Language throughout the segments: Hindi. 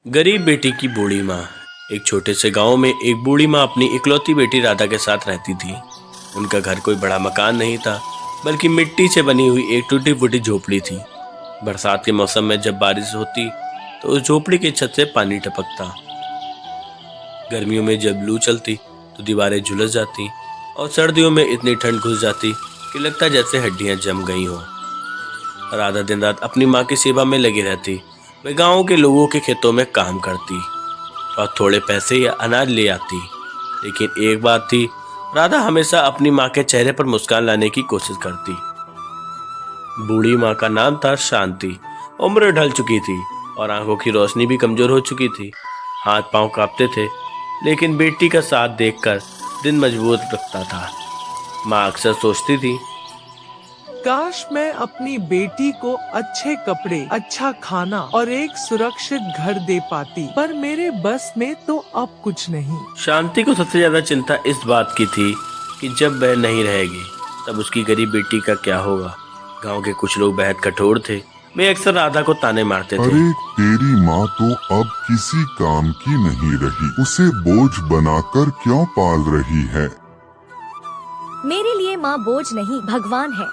गरीब बेटी की बूढ़ी माँ। एक छोटे से गांव में एक बूढ़ी माँ अपनी इकलौती बेटी राधा के साथ रहती थी। उनका घर कोई बड़ा मकान नहीं था, बल्कि मिट्टी से बनी हुई एक टूटी फूटी झोपड़ी थी। बरसात के मौसम में जब बारिश होती तो उस झोपड़ी की छत से पानी टपकता। गर्मियों में जब लू चलती तो दीवारें झुलस जाती और सर्दियों में इतनी ठंड घुस जाती कि लगता जैसे हड्डियां जम गई हों। राधा दिन रात अपनी माँ की सेवा में लगी रहती। वह गांव के लोगों के खेतों में काम करती और थोड़े पैसे या अनाज ले आती। लेकिन एक बात थी, राधा हमेशा अपनी माँ के चेहरे पर मुस्कान लाने की कोशिश करती। बूढ़ी माँ का नाम था शांति। उम्र ढल चुकी थी और आंखों की रोशनी भी कमजोर हो चुकी थी। हाथ पांव कांपते थे, लेकिन बेटी का साथ देखकर दिन मजबूत लगता था। माँ अक्सर सोचती थी, काश मैं अपनी बेटी को अच्छे कपड़े, अच्छा खाना और एक सुरक्षित घर दे पाती, पर मेरे बस में तो अब कुछ नहीं। शांति को सबसे ज्यादा चिंता इस बात की थी कि जब वह नहीं रहेगी तब उसकी गरीब बेटी का क्या होगा। गांव के कुछ लोग बेहद कठोर थे। वे अक्सर राधा को ताने मारते थे। अरे तेरी माँ तो अब किसी काम की नहीं रही, उसे बोझ बनाकर क्यों पाल रही है? मेरे लिए माँ बोझ नहीं, भगवान है।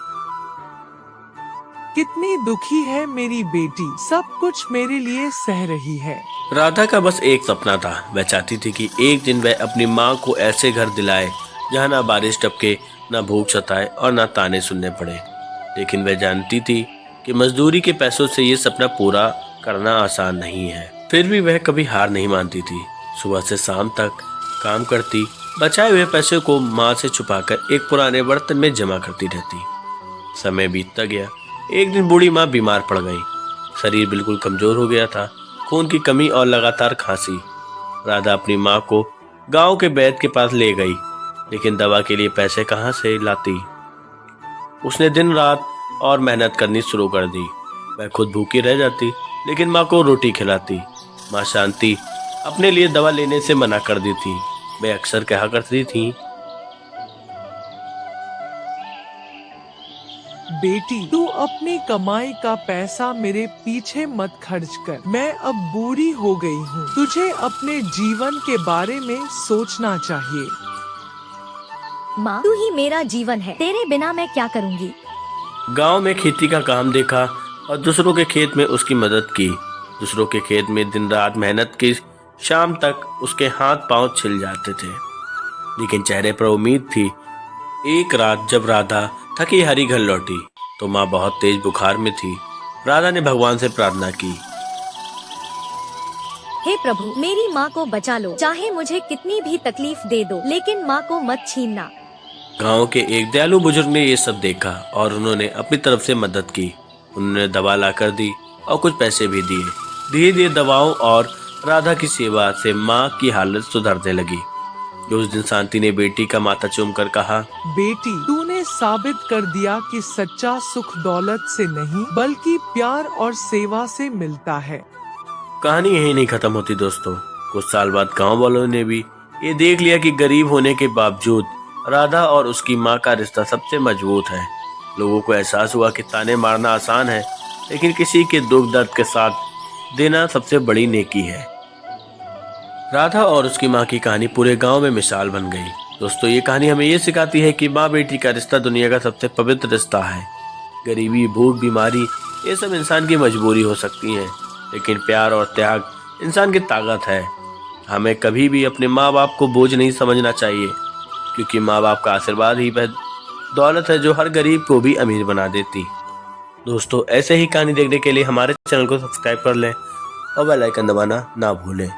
कितनी दुखी है मेरी बेटी, सब कुछ मेरे लिए सह रही है। राधा का बस एक सपना था। वह चाहती थी कि एक दिन वह अपनी माँ को ऐसे घर दिलाए जहाँ ना बारिश टपके, ना भूख सताए और ना ताने सुनने पड़े। लेकिन वह जानती थी कि मजदूरी के पैसों से ये सपना पूरा करना आसान नहीं है। फिर भी वह कभी हार नहीं मानती थी। सुबह से शाम तक काम करती, बचाए हुए पैसे को माँ से छुपाकर एक पुराने बर्तन में जमा करती रहती। समय बीतता गया। एक दिन बूढ़ी माँ बीमार पड़ गई। शरीर बिल्कुल कमजोर हो गया था, खून की कमी और लगातार खांसी। राधा अपनी माँ को गांव के वैद्य के पास ले गई, लेकिन दवा के लिए पैसे कहाँ से लाती। उसने दिन रात और मेहनत करनी शुरू कर दी। वह खुद भूखी रह जाती, लेकिन माँ को रोटी खिलाती। माँ शांति अपने लिए दवा लेने से मना कर दी थी। वह अक्सर कहा करती थी, बेटी तू अपनी कमाई का पैसा मेरे पीछे मत खर्च कर। मैं अब बूढ़ी हो गई हूँ, तुझे अपने जीवन के बारे में सोचना चाहिए। माँ, तू ही मेरा जीवन है, तेरे बिना मैं क्या करूँगी। गांव में खेती का काम देखा और दूसरों के खेत में उसकी मदद की। दूसरों के खेत में दिन रात मेहनत की, शाम तक उसके हाथ पांव छिल जाते थे, लेकिन चेहरे पर उम्मीद थी। एक रात जब राधा थकी हारी घर लौटी तो माँ बहुत तेज बुखार में थी। राधा ने भगवान से प्रार्थना की, हे प्रभु, मेरी माँ को बचा लो, चाहे मुझे कितनी भी तकलीफ दे दो, लेकिन माँ को मत छीनना। गांव के एक दयालु बुजुर्ग ने ये सब देखा और उन्होंने अपनी तरफ से मदद की। उन्होंने दवा ला कर दी और कुछ पैसे भी दिए। धीरे धीरे दवाओं और राधा की सेवा से माँ की हालत सुधरने लगी। उस दिन शांति ने बेटी का माथा चूमकर कहा, बेटी तूने साबित कर दिया कि सच्चा सुख दौलत से नहीं बल्कि प्यार और सेवा से मिलता है। कहानी यही नहीं खत्म होती दोस्तों। कुछ साल बाद गांव वालों ने भी ये देख लिया कि गरीब होने के बावजूद राधा और उसकी माँ का रिश्ता सबसे मजबूत है। लोगों को एहसास हुआ कि ताने मारना आसान है, लेकिन किसी के दुख दर्द के साथ देना सबसे बड़ी नेकी है। राधा और उसकी माँ की कहानी पूरे गांव में मिसाल बन गई। दोस्तों, ये कहानी हमें ये सिखाती है कि माँ बेटी का रिश्ता दुनिया का सबसे पवित्र रिश्ता है। गरीबी, भूख, बीमारी, ये सब इंसान की मजबूरी हो सकती है, लेकिन प्यार और त्याग इंसान की ताकत है। हमें कभी भी अपने माँ बाप को बोझ नहीं समझना चाहिए, क्योंकि माँ बाप का आशीर्वाद ही वह दौलत है जो हर गरीब को भी अमीर बना देती। दोस्तों, ऐसे ही कहानी देखने के लिए हमारे चैनल को सब्सक्राइब कर लें और बेल आइकन दबाना ना भूलें।